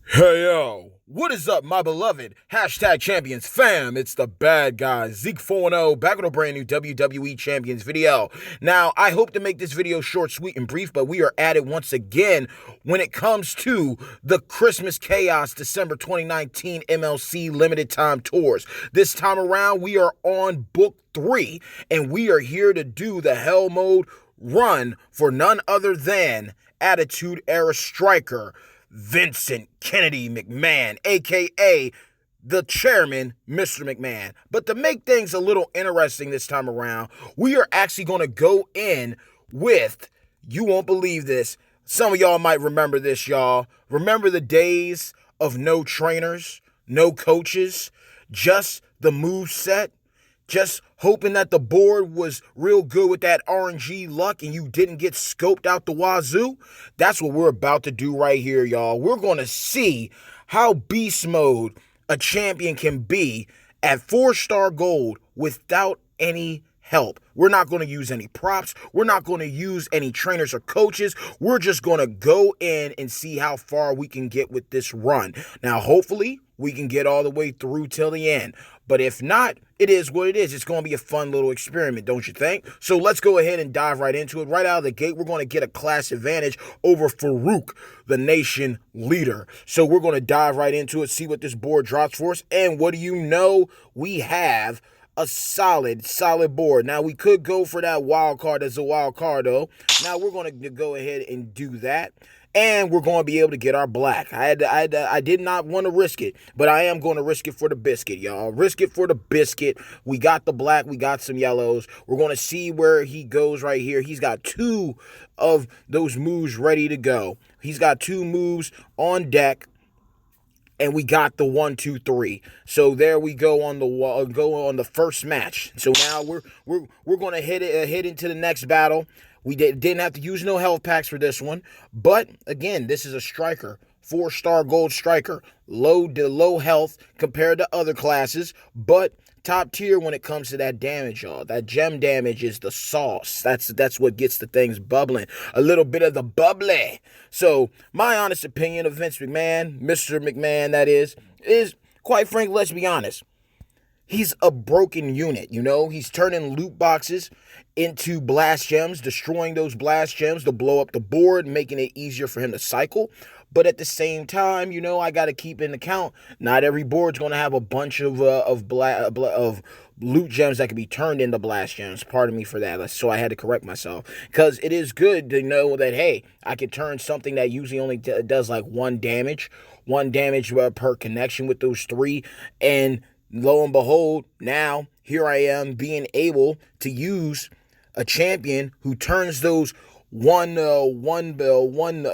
Hey yo, what is up, my beloved hashtag champions fam? It's the bad guy, Zeke 4-0, back with a brand new WWE Champions video. Now, I hope to make this video short, sweet, and brief, but we are at it once again when it comes to the Christmas Chaos December 2019 MLC Limited Time Tours. This time around, we are on book 3, and we are here to do the Hell Mode run for none other than Attitude Era Striker Vincent Kennedy McMahon, aka the chairman, Mr. McMahon. But to make things a little interesting this time around, we are actually going to go in with, you won't believe this, some of y'all might remember this, y'all. Remember the days of no trainers, no coaches, just the move set? Just hoping that the board was real good with that RNG luck and you didn't get scoped out the wazoo? That's what we're about to do right here, y'all. We're going to see how beast mode a champion can be at 4-star gold without any help. We're not going to use any props. We're not going to use any trainers or coaches. We're just going to go in and see how far we can get with this run. Now, hopefully, we can get all the way through till the end. But if not, it is what it is. It's going to be a fun little experiment, don't you think? So let's go ahead and dive right into it. Right out of the gate, we're going to get a class advantage over Farouk, the nation leader. So we're going to dive right into it, see what this board drops for us. And what do you know? We have a solid board. Now, we could go for that wild card as a wild card, though. Now, we're going to go ahead and do that. And we're going to be able to get our black. I did not want to risk it, but I am going to risk it for the biscuit, y'all. Risk it for the biscuit. We got the black. We got some yellows. We're going to see where he goes right here. He's got 2 of those moves ready to go. He's got 2 moves on deck. And we got the 1, 2, 3. So there we go on the first match. So now we're gonna hit into the next battle. We didn't have to use no health packs for this one, but again, this is a striker, 4-star gold striker, low health compared to other classes, but top tier when it comes to that damage, y'all. That gem damage is the sauce. That's what gets the things bubbling. A little bit of the bubbly. So, my honest opinion of Vince McMahon, Mr. McMahon, that is quite frankly, let's be honest. He's a broken unit, you know? He's turning loot boxes into blast gems, destroying those blast gems to blow up the board, making it easier for him to cycle. But at the same time, you know, I got to keep in account, not every board's going to have a bunch of loot gems that can be turned into blast gems. Pardon me for that. So I had to correct myself. Because it is good to know that, hey, I can turn something that usually only does like one damage per connection with those 3, and lo and behold, now here I am being able to use a champion who turns those one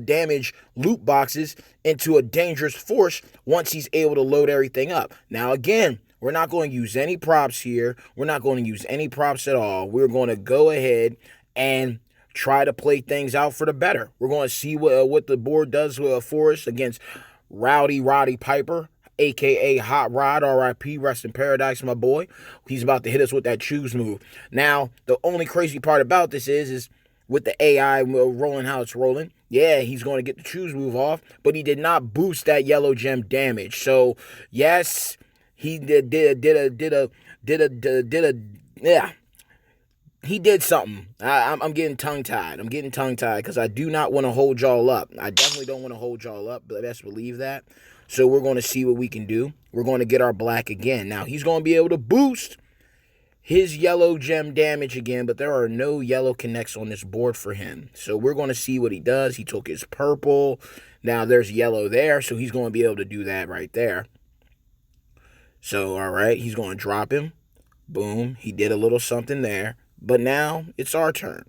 damage loot boxes into a dangerous force once he's able to load everything up. Now again, we're not going to use any props here. We're not going to use any props at all. We're going to go ahead and try to play things out for the better. We're going to see what the board does for us against Roddy Piper, a.k.a. Hot Rod, R.I.P., rest in paradise, my boy. He's about to hit us with that choose move. Now, the only crazy part about this is with the AI rolling how it's rolling, yeah, he's going to get the choose move off, but he did not boost that yellow gem damage. So, yes, he did he did something. I'm getting tongue-tied. Because I do not want to hold y'all up. I definitely don't want to hold y'all up, but let's believe that. So we're going to see what we can do. We're going to get our black again. Now, he's going to be able to boost his yellow gem damage again, but there are no yellow connects on this board for him. So we're going to see what he does. He took his purple. Now there's yellow there, so he's going to be able to do that right there. So, all right, he's going to drop him. Boom. He did a little something there. But now it's our turn.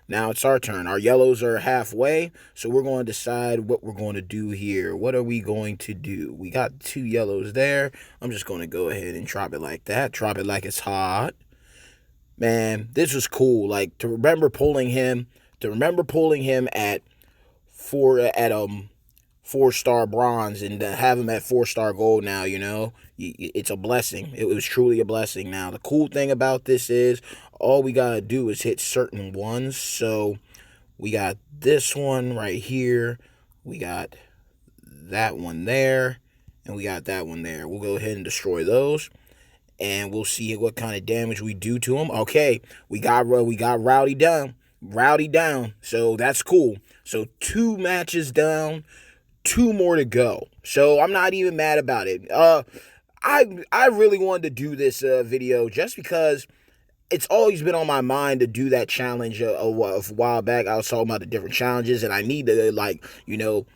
Our yellows are halfway, so we're going to decide what we're going to do here. What are we going to do? We got 2 yellows there. I'm just going to go ahead and drop it like that. Drop it like it's hot. Man, this was cool. Like, to remember pulling him at 4-star bronze and to have him at 4-star gold now, you know, it's a blessing. It was truly a blessing. Now, the cool thing about this is all we got to do is hit certain ones. So we got this one right here. We got that one there, and we got that one there. We'll go ahead and destroy those, and we'll see what kind of damage we do to him. Okay, we got Rowdy down, so that's cool. So 2 matches down, 2 more to go. So I'm not even mad about it. I really wanted to do this video just because it's always been on my mind to do that challenge a while back. I was talking about the different challenges, and I need to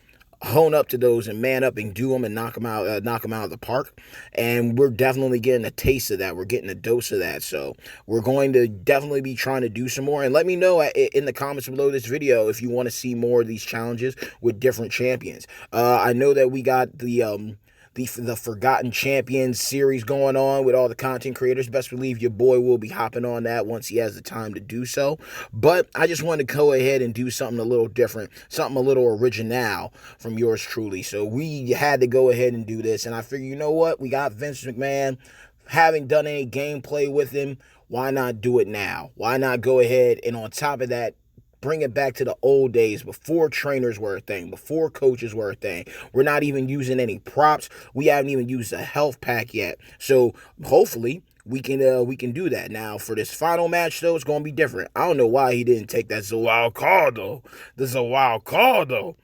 hone up to those and man up and do them and knock them out of the park. And we're definitely getting a taste of that. We're getting a dose of that. So we're going to definitely be trying to do some more. And let me know in the comments below this video if you want to see more of these challenges with different champions. I know that we got the Forgotten Champions series going on with all the content creators. Best believe your boy will be hopping on that once he has the time to do so. But I just wanted to go ahead and do something a little different, something a little original from yours truly. So we had to go ahead and do this. And I figured, you know what? We got Vince McMahon. Having done any gameplay with him, why not do it now? Why not go ahead and on top of that, bring it back to the old days before trainers were a thing, before coaches were a thing. We're not even using any props. We haven't even used a health pack yet. So hopefully we can do that. Now for this final match though, it's gonna be different. I don't know why he didn't take that Z.E.K.E though. The Z.E.K.E though.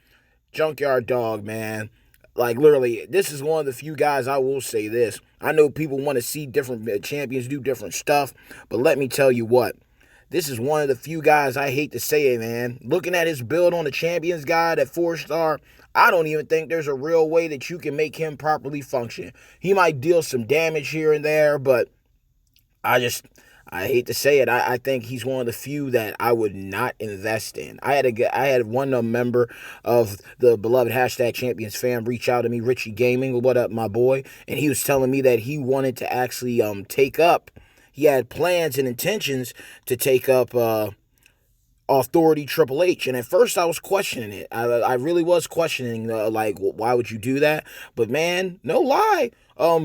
Junkyard Dog, man. Like, literally, this is one of the few guys, I will say this. I know people want to see different champions do different stuff, but let me tell you what. This is one of the few guys, I hate to say it, man. Looking at his build on the Champions Guide at 4-star, I don't even think there's a real way that you can make him properly function. He might deal some damage here and there, but I hate to say it. I think he's one of the few that I would not invest in. I had one member of the beloved hashtag Champions fam reach out to me, Richie Gaming. What up, my boy? And he was telling me that he wanted to actually take up. He had plans and intentions to take up Authority Triple H. And at first I was questioning it. I really was questioning, like, why would you do that? But man, no lie.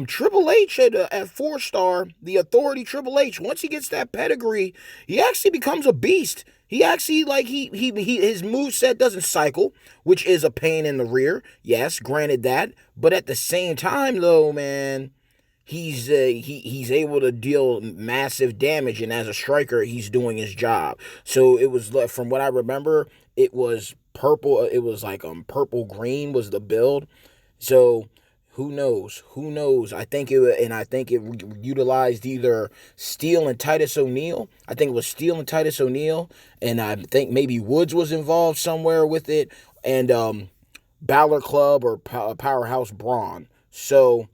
Triple H at 4-star, the Authority Triple H, once he gets that pedigree, he actually becomes a beast. He actually, like, his moveset doesn't cycle, which is a pain in the rear. Yes, granted that. But at the same time, though, man, he's able to deal massive damage, and as a striker, he's doing his job. So it was, from what I remember, it was purple. It was like purple green was the build. So who knows? I think it utilized either Steel and Titus O'Neil. I think it was Steel and Titus O'Neil, and I think maybe Woods was involved somewhere with it, and Balor Club or Powerhouse Braun. So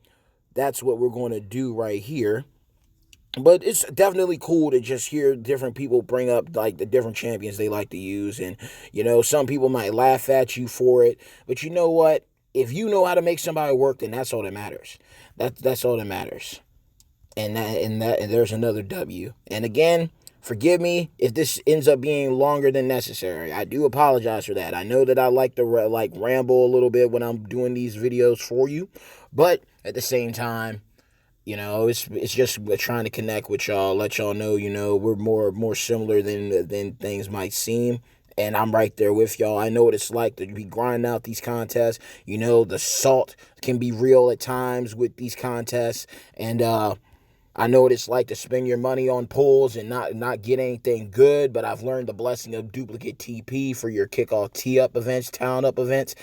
that's what we're going to do right here. But it's definitely cool to just hear different people bring up, like, the different champions they like to use. And, you know, some people might laugh at you for it. But you know what? If you know how to make somebody work, then that's all that matters. That's all that matters. And there's another W. And again, forgive me if this ends up being longer than necessary. I do apologize for that. I know that I like to ramble a little bit when I'm doing these videos for you. But at the same time, you know, it's just trying to connect with y'all, let y'all know, you know, we're more similar than things might seem. And I'm right there with y'all. I know what it's like to be grinding out these contests. You know, the salt can be real at times with these contests. And I know what it's like to spend your money on pulls and not get anything good. But I've learned the blessing of duplicate TP for your kickoff tee-up events, town-up events.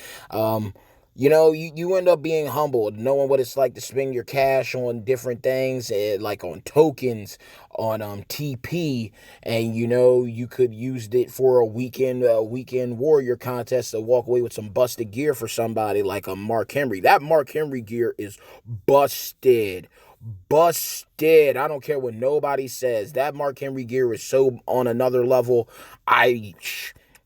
You know, you end up being humbled, knowing what it's like to spend your cash on different things, like on tokens, on TP, and, you know, you could use it for a weekend warrior contest to walk away with some busted gear for somebody like a Mark Henry. That Mark Henry gear is busted. Busted. I don't care what nobody says. That Mark Henry gear is so on another level, I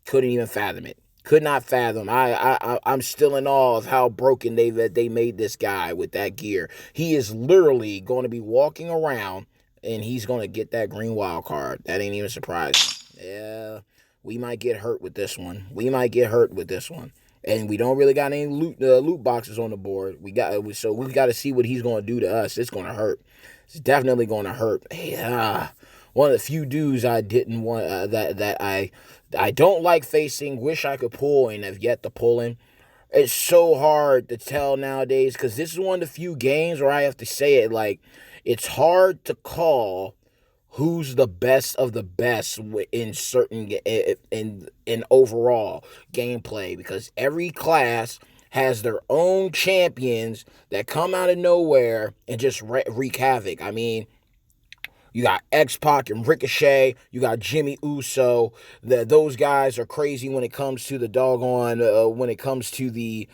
couldn't even fathom it. Could not fathom. I'm still in awe of how broken they made this guy with that gear. He is literally going to be walking around, and he's going to get that green wild card. That ain't even surprising. Yeah, we might get hurt with this one. And we don't really got any loot boxes on the board. We got to see what he's going to do to us. It's going to hurt. It's definitely going to hurt. Yeah. One of the few dudes I didn't want that I don't like facing, wish I could pull and have yet to pull in. It's so hard to tell nowadays because this is one of the few games where I have to say it like it's hard to call who's the best of the best in certain in overall gameplay because every class has their own champions that come out of nowhere and just wreak havoc. I mean, you got X-Pac and Ricochet. You got Jimmy Uso. Those guys are crazy when it comes to the doggone, when it comes to the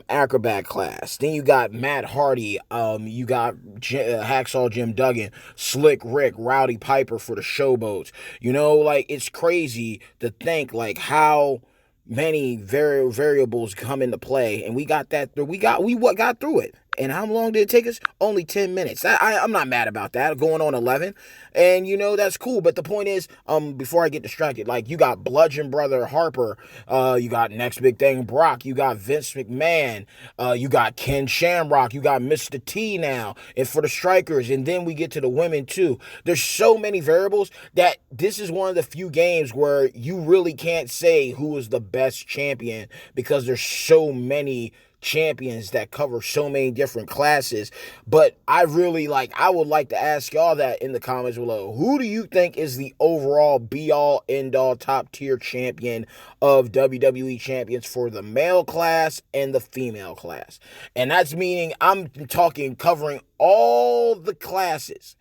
acrobat class. Then you got Matt Hardy. You got Hacksaw Jim Duggan, Slick Rick, Rowdy Piper for the Showboats. You know, like, it's crazy to think, like, how many variables come into play, and we got what got through it. And how long did it take us? Only 10 minutes. I'm not mad about that. Going on 11. And, that's cool. But the point is, before I get distracted, like, you got Bludgeon Brother Harper. You got Next Big Thing Brock. You got Vince McMahon. You got Ken Shamrock. You got Mr. T now. And for the strikers. And then we get to the women, too. There's so many variables that this is one of the few games where you really can't say who is the best champion because there's so many champions that cover so many different classes. But I would like to ask y'all that in the comments below. Who do you think is the overall be-all, end-all, top-tier champion of WWE champions for the male class and the female class? And that's meaning I'm talking covering all the classes,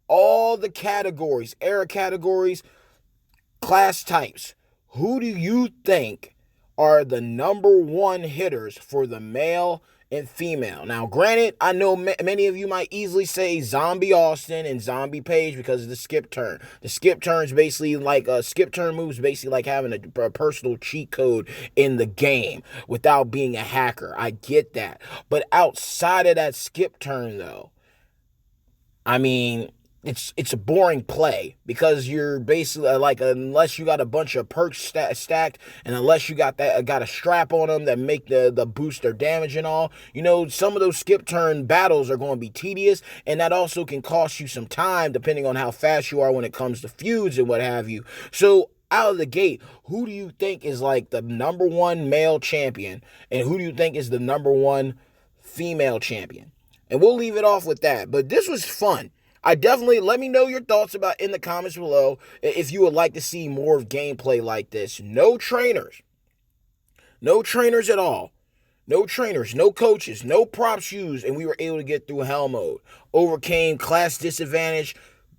all the categories, era categories, class types. Who do you think are the number one hitters for the male and female? Now, granted, I know many of you might easily say Zombie Austin and Zombie Page because of the skip turn. The skip turn is basically like a skip turn move is basically like having a personal cheat code in the game without being a hacker. I get that. But outside of that skip turn, though, I mean, it's a boring play because you're basically like, unless you got a bunch of perks stacked and unless you got a strap on them that make the boost their damage and all, some of those skip turn battles are going to be tedious, and that also can cost you some time depending on how fast you are when it comes to feuds and what have you. So out of the gate, who do you think is like the number one male champion and who do you think is the number one female champion? And we'll leave it off with that. But this was fun. I definitely, let me know your thoughts about in the comments below if you would like to see more of gameplay like this. No trainers. No trainers at all. No trainers, no coaches, no props used, and we were able to get through hell mode. Overcame class disadvantage,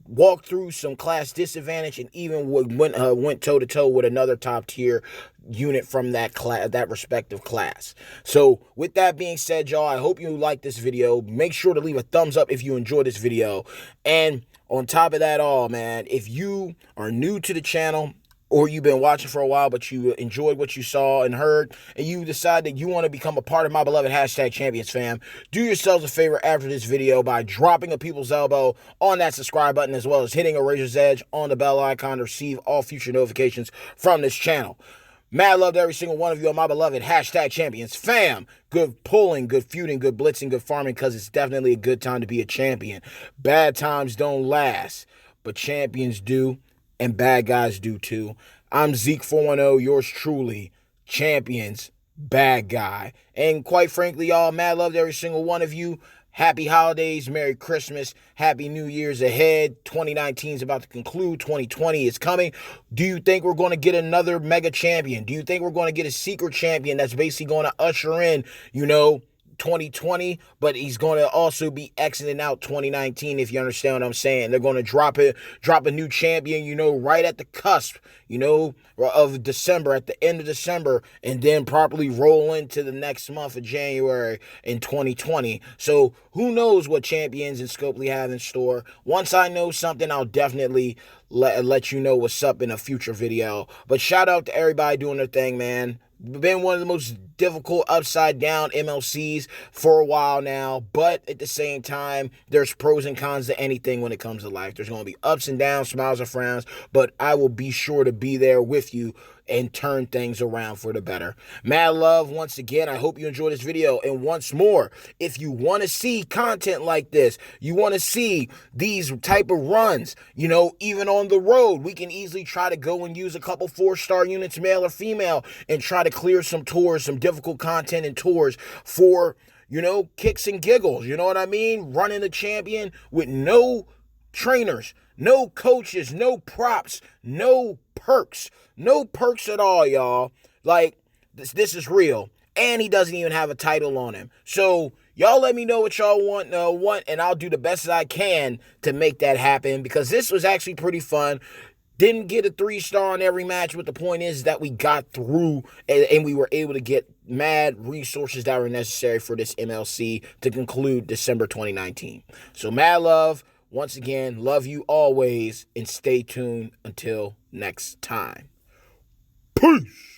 walked through some class disadvantage, and even went toe-to-toe with another top-tier unit from that respective class. So with that being said, y'all, I hope you like this video. Make sure to leave a thumbs up if you enjoyed this video. And on top of that all, man, if you are new to the channel or you've been watching for a while, but you enjoyed what you saw and heard, and you decide that you want to become a part of my beloved hashtag champions fam, do yourselves a favor after this video by dropping a people's elbow on that subscribe button, as well as hitting a razor's edge on the bell icon to receive all future notifications from this channel. Mad love to every single one of you on my beloved hashtag champions fam. Good pulling, good feuding, good blitzing, good farming, because it's definitely a good time to be a champion. Bad times don't last, but champions do. And bad guys do too. I'm Zeke 410, yours truly, champions, bad guy. And quite frankly, y'all, mad love to every single one of you. Happy holidays, Merry Christmas, Happy New Year's ahead. 2019 is about to conclude. 2020 is coming. Do you think we're going to get another mega champion? Do you think we're going to get a secret champion that's basically going to usher in, 2020, but he's going to also be exiting out 2019, if you understand what I'm saying? They're going to drop a new champion, right at the cusp, of December, at the end of December, and then properly roll into the next month of January in 2020. So who knows what champions and Scopely have in store. Once I know something, I'll definitely let you know what's up in a future video. But shout out to everybody doing their thing, man. Been one of the most difficult upside down MLCs for a while now, but at the same time, there's pros and cons to anything when it comes to life. There's going to be ups and downs, smiles and frowns, but I will be sure to be there with you and turn things around for the better. Mad love once again. I hope you enjoyed this video. And once more, if you want to see content like this, you want to see these type of runs, even on the road, we can easily try to go and use a couple 4-star units, male or female, and try to clear some tours, some difficult content and tours for, kicks and giggles. You know what I mean? Running the champion with no trainers, no coaches, no props, no perks at all, y'all. Like, this is real. And he doesn't even have a title on him. So y'all let me know what y'all want, and I'll do the best I can to make that happen, because this was actually pretty fun. Didn't get a 3-star on every match, but the point is that we got through and we were able to get mad resources that were necessary for this MLC to conclude December 2019. So mad love. Once again, love you always, and stay tuned until next time. Peace.